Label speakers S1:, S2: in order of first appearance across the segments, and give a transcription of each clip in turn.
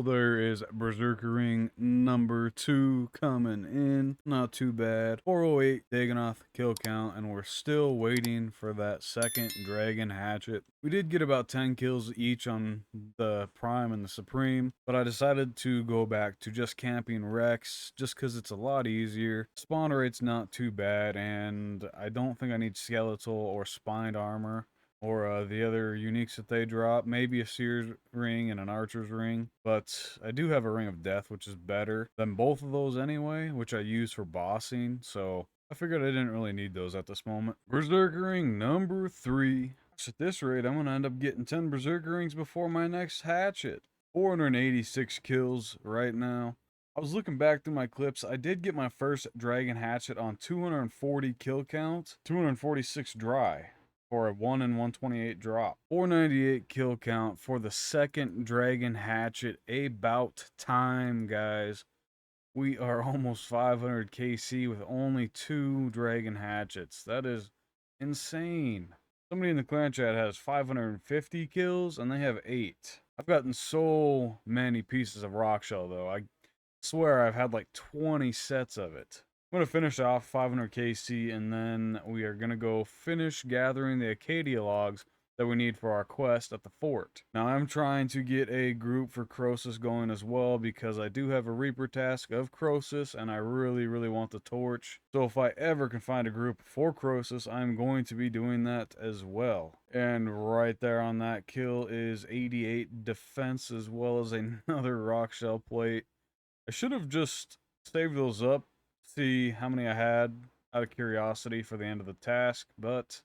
S1: Well, there is Berserker Ring number 2 coming in. Not too bad. 408 Dagonoth kill count, and we're still waiting for that second Dragon Hatchet. We did get about 10 kills each on the Prime and the Supreme, but I decided to go back to just camping Rex just because it's a lot easier. Spawn rate's not too bad, and I don't think I need skeletal or spined armor or the other uniques that they drop. Maybe a Seer's ring and an Archer's ring. But I do have a Ring of Death, which is better than both of those anyway, which I use for bossing. So I figured I didn't really need those at this moment. Berserker Ring number 3. At this rate, I'm going to end up getting 10 Berserker Rings before my next hatchet. 486 kills right now. I was looking back through my clips. I did get my first Dragon Hatchet on 240 kill count, 246 dry, for a 1 in 128 drop. 498 kill count for the second Dragon Hatchet. About time, guys. We are almost 500 KC with only 2 Dragon Hatchets. That is insane. Somebody in the clan chat has 550 kills and they have 8. I've gotten so many pieces of rock shell though. I swear I've had like 20 sets of it. I'm going to finish off 500 KC, and then we are going to go finish gathering the Acadia logs that we need for our quest at the fort. Now, I'm trying to get a group for Crosus going as well, because I do have a Reaper task of Crosus, and I really, really want the torch. So if I ever can find a group for Crosus, I'm going to be doing that as well. And right there on that kill is 88 defense, as well as another rock shell plate. I should have just saved those up, see how many I had out of curiosity for the end of the task, but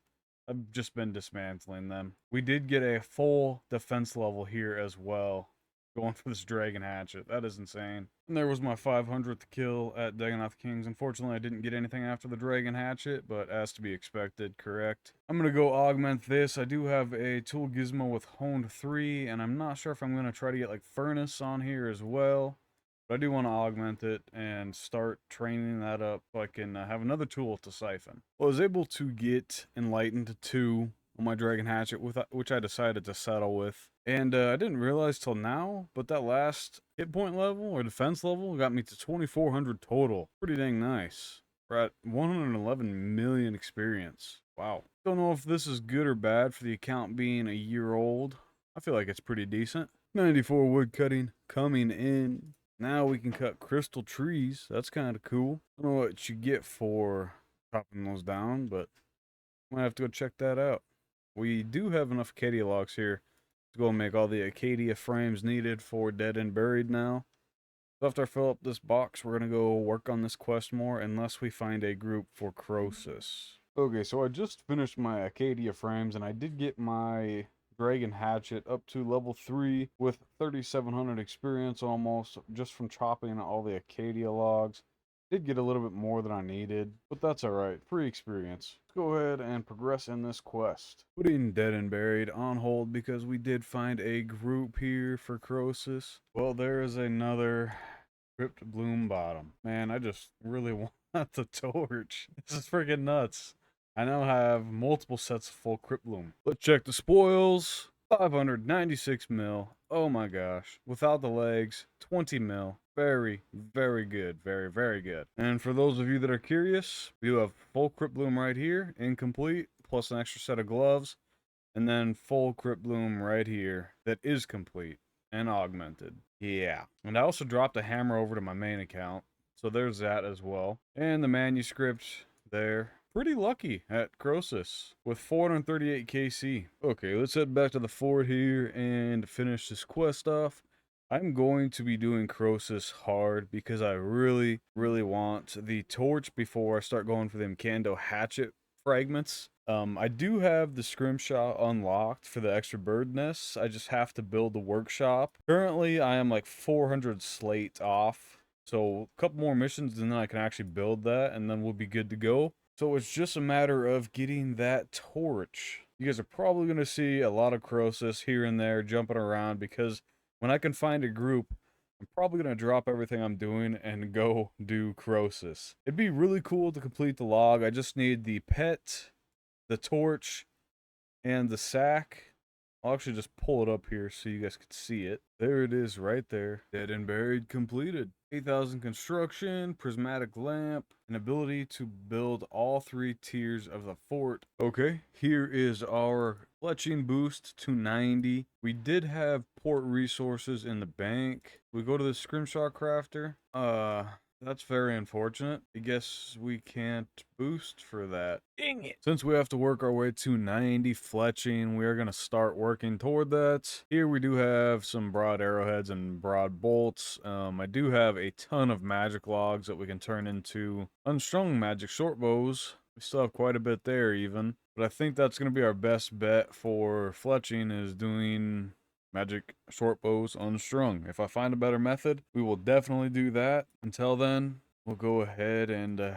S1: I've just been dismantling them. We did get a full defense level here as well, going for this Dragon Hatchet. That is insane. And there was my 500th kill at Dagonoth Kings. Unfortunately, I didn't get anything after the Dragon Hatchet, but as to be expected, correct. I'm going to go augment this. I do have a tool gizmo with Honed 3, and I'm not sure if I'm going to try to get like Furnace on here as well. But I do want to augment it and start training that up so I can have another tool to siphon. Well, I was able to get Enlightened 2 on my Dragon Hatchet, which I decided to settle with. And I didn't realize till now, but that last hit point level or defense level got me to 2,400 total. Pretty dang nice. We're at 111 million experience. Wow. Don't know if this is good or bad for the account being a year old. I feel like it's pretty decent. 94 wood cutting coming in. Now we can cut crystal trees. That's kind of cool. I don't know what you get for chopping those down, but might have to go check that out. We do have enough Acadia logs here to go and make all the Acadia frames needed for Dead and Buried now. So after I fill up this box, we're going to go work on this quest more unless we find a group for Crosus. Okay, so I just finished my Acadia frames, and I did get my Dragon Hatchet up to level 3 with 3,700 experience almost, just from chopping all the Acadia logs. Did get a little bit more than I needed, but that's alright. Free experience. Let's go ahead and progress in this quest. Putting Dead and Buried on hold because we did find a group here for Crosus. Well, there is another Crypt Bloom Bottom. Man, I just really want the torch. This is freaking nuts. I now have multiple sets of full Crypt Bloom. Let's check the spoils. 596 mil. Oh my gosh. Without the legs, 20 mil. Very, very good. Very, very good. And for those of you that are curious, we do have full Crypt Bloom right here, incomplete, plus an extra set of gloves. And then full Crypt Bloom right here that is complete and augmented. Yeah. And I also dropped a hammer over to my main account. So there's that as well. And the manuscript there. Pretty lucky at Crosus with 438 KC. Okay, let's head back to the fort here and finish this quest off. I'm going to be doing Crosus hard because I really, really want the torch before I start going for them Kando hatchet fragments. I do have the scrimshaw unlocked for the extra bird nests. I just have to build the workshop. Currently, I am like 400 slate off. So a couple more missions and then I can actually build that and then we'll be good to go. So it's just a matter of getting that torch. You guys are probably going to see a lot of Crosus here and there jumping around because when I can find a group, I'm probably going to drop everything I'm doing and go do Crosus. It'd be really cool to complete the log. I just need the pet, the torch, and the sack. I'll actually just pull it up here so you guys can see it. There it is right there. Dead and Buried completed. 8,000 construction, prismatic lamp, and ability to build all 3 tiers of the fort. Okay, here is our fletching boost to 90. We did have port resources in the bank. We go to the scrimshaw crafter. That's very unfortunate. I guess we can't boost for that. Dang it. Since we have to work our way to 90 fletching, we are going to start working toward that. Here we do have some broad arrowheads and broad bolts. I do have a ton of magic logs that we can turn into unstrung magic short bows. We still have quite a bit there even. But I think that's going to be our best bet for fletching, is doing magic short bows unstrung. If I find a better method, we will definitely do that. Until then, we'll go ahead and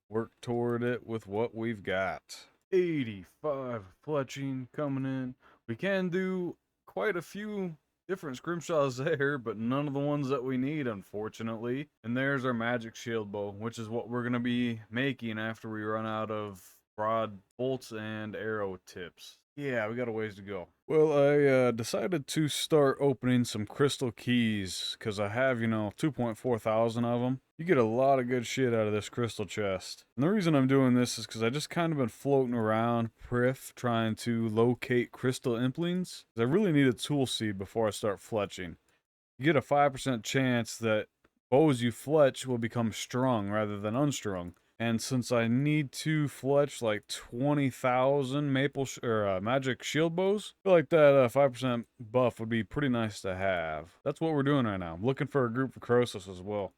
S1: work toward it with what we've got. 85 fletching coming in. We can do quite a few different scrimshaws there, but none of the ones that we need, unfortunately. And there's our magic shield bow, which is what we're going to be making after we run out of broad bolts and arrow tips. Yeah, we got a ways to go. Well, I decided to start opening some crystal keys, because I have, 2.4 thousand of them. You get a lot of good shit out of this crystal chest. And the reason I'm doing this is because I just kind of been floating around Prif trying to locate crystal implings. I really need a tool seed before I start fletching. You get a 5% chance that bows you fletch will become strung rather than unstrung. And since I need to fletch like 20,000 magic shield bows, I feel like that 5% buff would be pretty nice to have. That's what we're doing right now. I'm looking for a group for Croesus as well,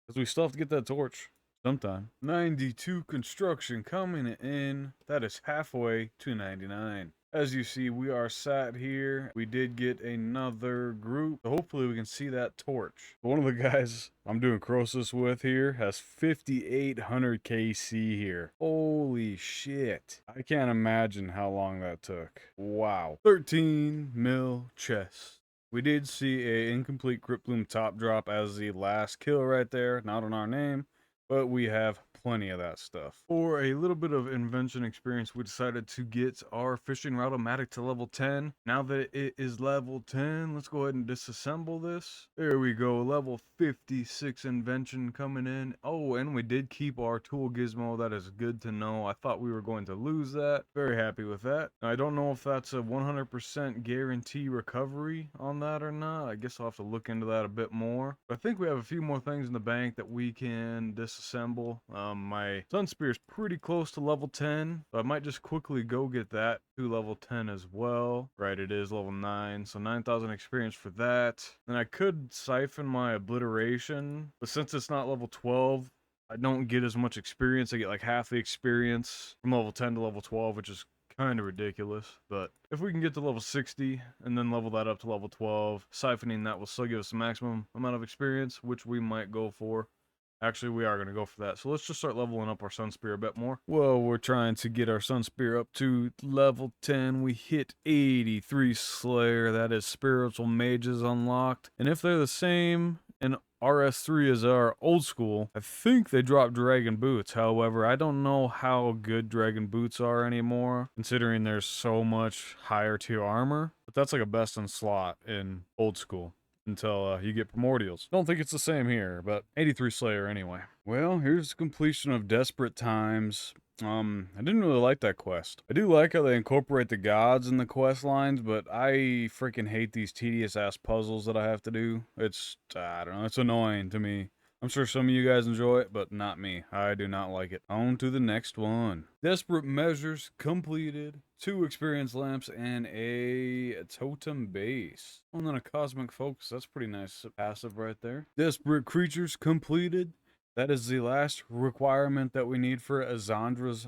S1: because we still have to get that torch sometime. 92 construction coming in. That is halfway to 99. As you see, we are sat here. We did get another group. So hopefully we can see that torch. One of the guys I'm doing Croesus with here has 5,800 KC here. Holy shit. I can't imagine how long that took. Wow. 13 mil chest. We did see a incomplete Cryptbloom top drop as the last kill right there. Not on our name, but we have plenty of that stuff. For a little bit of invention experience, we decided to get our fishing route-o-matic to level 10. Now that it is level 10, let's go ahead and disassemble this. There we go, level 56 invention coming in. Oh, and we did keep our tool gizmo. That is good to know. I thought we were going to lose that. Very happy with that. I don't know if that's a 100% guarantee recovery on that or not. I guess I'll have to look into that a bit more. But I think we have a few more things in the bank that we can disassemble. My Sun Spear is pretty close to level 10, so I might just quickly go get that to level 10 as well. Right, it is level 9, so 9,000 experience for that. Then I could siphon my Obliteration, but since it's not level 12, I don't get as much experience. I get like half the experience from level 10 to level 12, which is kind of ridiculous. But if we can get to level 60 and then level that up to level 12, siphoning that will still give us the maximum amount of experience, which we might go for. Actually, we are going to go for that. So let's just start leveling up our Sun Spear a bit more. Well, we're trying to get our Sun Spear up to level 10. We hit 83 Slayer. That is Spiritual Mages unlocked. And if they're the same in RS3 as our old school, I think they drop Dragon Boots. However, I don't know how good Dragon Boots are anymore, considering there's so much higher tier armor. But that's like a best in slot in old school until you get primordials. Don't think it's the same here, but 83 Slayer anyway. Well, here's the completion of Desperate Times. I didn't really like that quest. I do like how they incorporate the gods in the quest lines, but I freaking hate these tedious ass puzzles that I have to do. It's, I don't know, it's annoying to me. I'm sure some of you guys enjoy it, but not me. I do not like it. On to the next one. Desperate Measures completed. 2 experience lamps and a totem base. And then a cosmic focus. That's pretty nice passive right there. Desperate Creatures completed. That is the last requirement that we need for Azandra's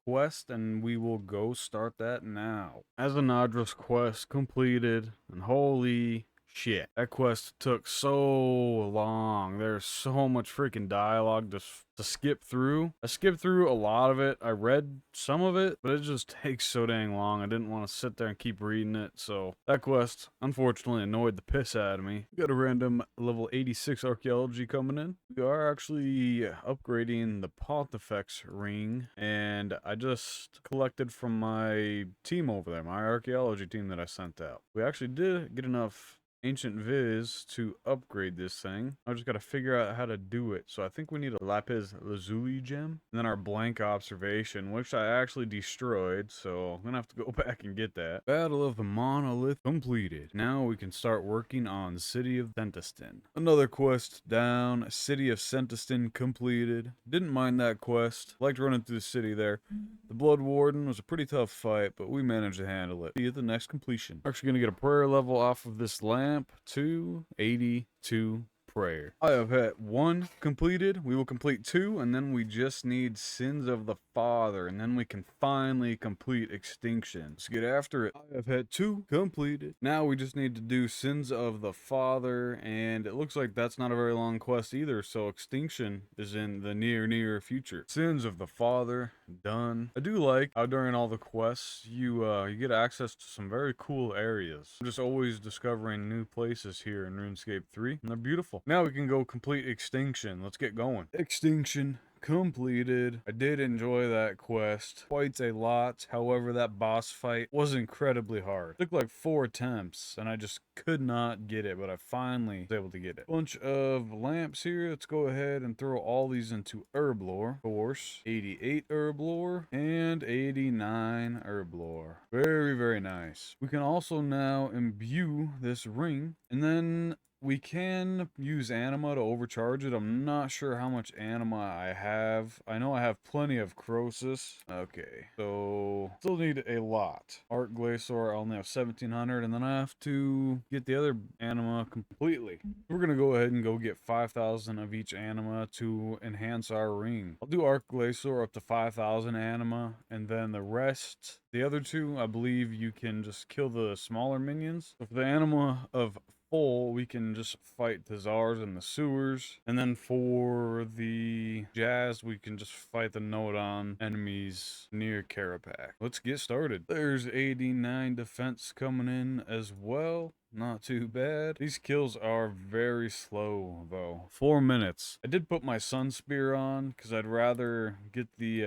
S1: quest, and we will go start that now. Azandra's quest completed, and holy shit. That quest took so long. There's so much freaking dialogue to skip through. I skipped through a lot of it. I read some of it, but it just takes so dang long. I didn't want to sit there and keep reading it, so that quest unfortunately annoyed the piss out of me. Got a random level 86 archaeology coming in. We are actually upgrading the Pontifex ring, and I just collected from my team over there, my archaeology team that I sent out. We actually did get enough ancient viz to upgrade this thing. I just gotta figure out how to do it. So I think we need a lapis lazuli gem, and then our blank observation, which I actually destroyed, so I'm gonna have to go back and get that. Battle of the Monolith completed. Now we can start working on City of Sentiston. Another quest down. City of Sentiston completed. Didn't mind that quest. Liked running through the city there. The Blood Warden was a pretty tough fight, but we managed to handle it. See you at the next completion. Actually gonna get a prayer level off of this lamp to 82 prayer. I have had 1 completed. We will complete 2, and then we just need Sins of the Father, and then we can finally complete Extinction. Let's get after it. I have had 2 completed. Now we just need to do Sins of the Father, and it looks like that's not a very long quest either, so Extinction is in the near future. Sins of the Father, done. I do like how during all the quests, you get access to some very cool areas. I'm just always discovering new places here in RuneScape 3, and they're beautiful. Now we can go complete Extinction. Let's get going. Extinction completed. I did enjoy that quest quite a lot. However, that boss fight was incredibly hard. It took like 4 attempts, and I just could not get it, but I finally was able to get it. Bunch of lamps here. Let's go ahead and throw all these into Herblore. Of course, 88 Herblore and 89 Herblore. Very nice. We can also now imbue this ring, and then we can use anima to overcharge it. I'm not sure how much anima I have. I know I have plenty of Croesus. Okay, so still need a lot. Art Glacier, I only have 1700, and then I have to get the other anima completely. We're gonna go ahead and go get 5,000 of each anima to enhance our ring. I'll do Art Glacier up to 5,000 anima, and then the rest, the other 2, I believe you can just kill the smaller minions. So for the anima of full, we can just fight the Czars in the sewers, and then for the Jazz, we can just fight the Nodon enemies near Karapak. Let's get started. There's 89 defense coming in as well. Not too bad. These kills are very slow, though. 4 minutes. I did put my Sun Spear on, because I'd rather get the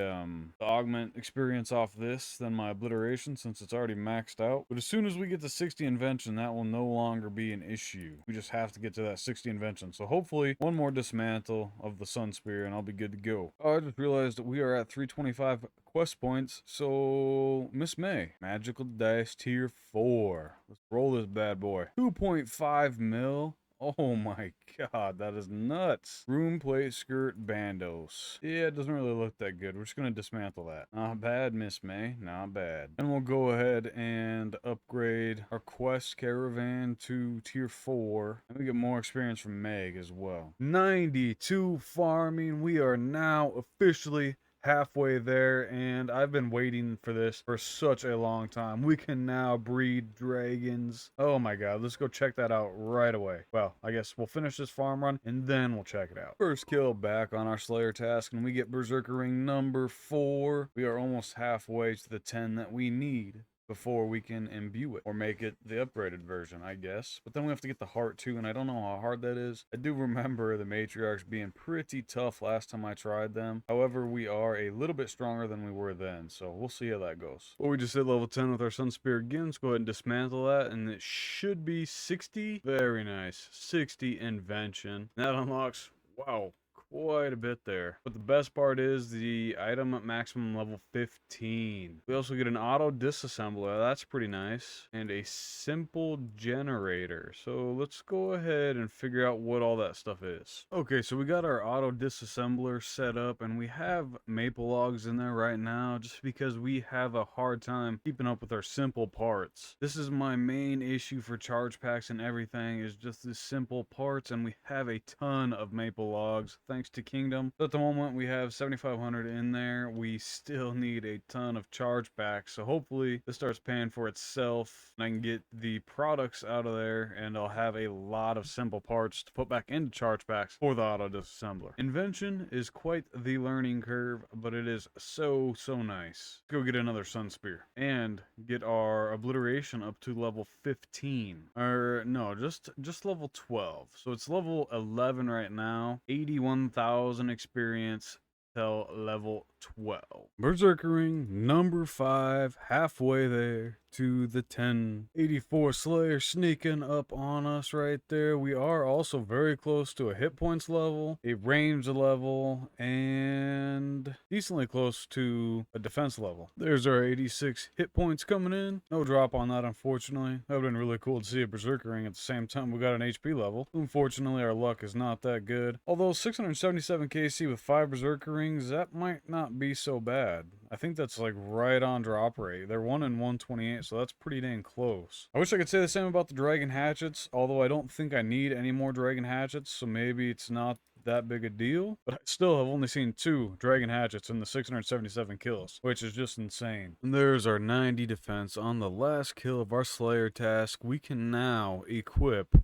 S1: augment experience off this than my obliteration, since it's already maxed out. But as soon as we get to 60 invention, that will no longer be an issue. We just have to get to that 60 invention. So hopefully, 1 more dismantle of the Sun Spear, and I'll be good to go. Oh, I just realized that we are at 325 quest points. So, Miss May, Magical Dice Tier 4. Let's roll this bad boy. 2.5 mil. Oh my god, that is nuts. Room plate skirt bandos. Yeah, it doesn't really look that good. We're just gonna dismantle that. Not bad, Miss May. Not bad. And we'll go ahead and upgrade our quest caravan to tier 4. And we get more experience from Meg as well. 92 farming. We are now officially halfway there, and I've been waiting for this for such a long time. We can now breed dragons. Oh my god, let's go check that out right away. Well, I guess we'll finish this farm run and then we'll check it out. First kill back on our Slayer task, and we get Berserker Ring number 4. We are almost halfway to the 10 that we need before we can imbue it, or make it the upgraded version, I guess. But then we have to get the heart too, and I don't know how hard that is. I do remember the matriarchs being pretty tough last time I tried them. However, we are a little bit stronger than we were then, so we'll see how that goes. Well, we just hit level 10 with our Sun Spear again. Let's go ahead and dismantle that, and it should be 60. Very nice. 60 invention. That unlocks, wow, quite a bit there. But the best part is the item at maximum level 15. We also get an auto disassembler. That's pretty nice. And a simple generator. So let's go ahead and figure out what all that stuff is. Okay, so we got our auto disassembler set up, and we have maple logs in there right now just because we have a hard time keeping up with our simple parts. This is my main issue for charge packs and everything, is just the simple parts, and we have a ton of maple logs. Thank thanks to Kingdom. But at the moment, we have 7,500 in there. We still need a ton of chargebacks, so hopefully this starts paying for itself, and I can get the products out of there, and I'll have a lot of simple parts to put back into chargebacks for the auto disassembler. Invention is quite the learning curve, but it is so nice. Let's go get another Sun Spear and get our obliteration up to level 15. Or no, just level 12. So it's level 11 right now. 81,000 experience till level 12. Berserkering number 5, halfway there to the 1084 Slayer sneaking up on us right there. We are also very close to a hit points level, a range level, and decently close to a defense level. There's our 86 hit points coming in. No drop on that, unfortunately. That would have been really cool to see a Berserkering at the same time we got an HP level. Unfortunately, our luck is not that good. Although 677 KC with 5 Berserkerings, that might not be so bad. I think that's like right on drop rate. They're 1 in 128, so that's pretty dang close. I wish I could say the same about the Dragon Hatchets, although I don't think I need any more Dragon Hatchets, so maybe it's not that big a deal. But I still have only seen 2 Dragon Hatchets in the 677 kills, which is just insane. And there's our 90 defense. On the last kill of our Slayer task, we can now equip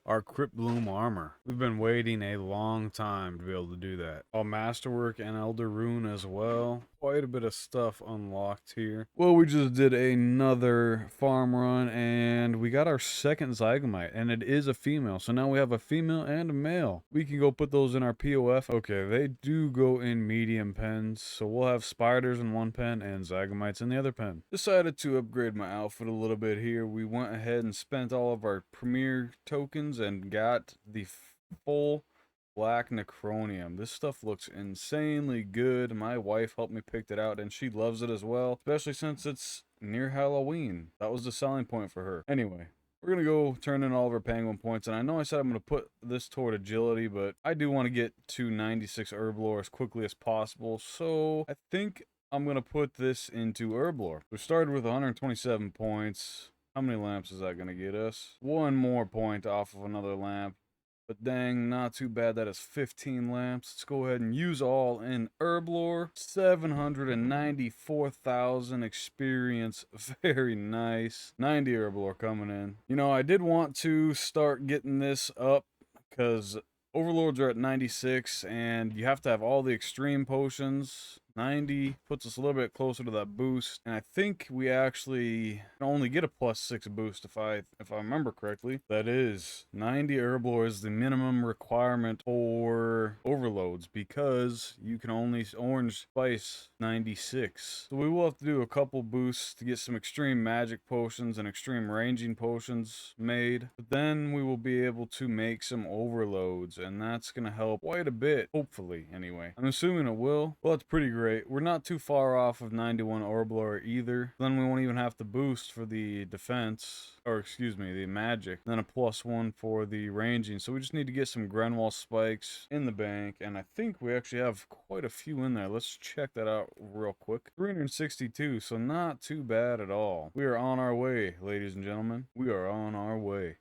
S1: our Crypt Bloom armor. We've been waiting a long time to be able to do that. All Masterwork and Elder Rune as well. Quite a bit of stuff unlocked here. Well, we just did another farm run and we got our second Zygamite, and it is a female. So now we have a female and a male. We can go put those in our POF. Okay, they do go in medium pens, so we'll have spiders in one pen and Zygamites in the other pen. Decided to upgrade my outfit a little bit here. We went ahead and spent all of our premier tokens and got the full Black Necronium. This stuff looks insanely good. My wife helped me pick it out and she loves it as well, especially since it's near Halloween. That was the selling point for her. Anyway, we're going to go turn in all of our penguin points, and I know I said I'm going to put this toward agility, but I do want to get to 96 Herblore as quickly as possible, so I think I'm going to put this into Herblore. We started with 127 points. How many lamps is that going to get us? 1 more point off of another lamp. But dang, not too bad. That is 15 lamps. Let's go ahead and use all in Herblore. 794,000 experience. Very nice. 90 Herblore coming in. You know, I did want to start getting this up because Overlords are at 96 and you have to have all the extreme potions. 90 puts us a little bit closer to that boost, and I think we actually can only get a +6 boost if I remember correctly. That is 90 Herblore is the minimum requirement for overloads because you can only orange spice 96. So we will have to do a couple boosts to get some extreme magic potions and extreme ranging potions made, but then we will be able to make some overloads, and that's going to help quite a bit, hopefully anyway. I'm assuming it will. Well, that's pretty great. We're not too far off of 91 Herblore either. Then we won't even have to boost for the defense, or excuse me, the magic. Then a +1 for the ranging. So we just need to get some Grenwall spikes in the bank, and I think we actually have quite a few in there. Let's check that out real quick. 362, so not too bad at all. We are on our way, ladies and gentlemen. We are on our way.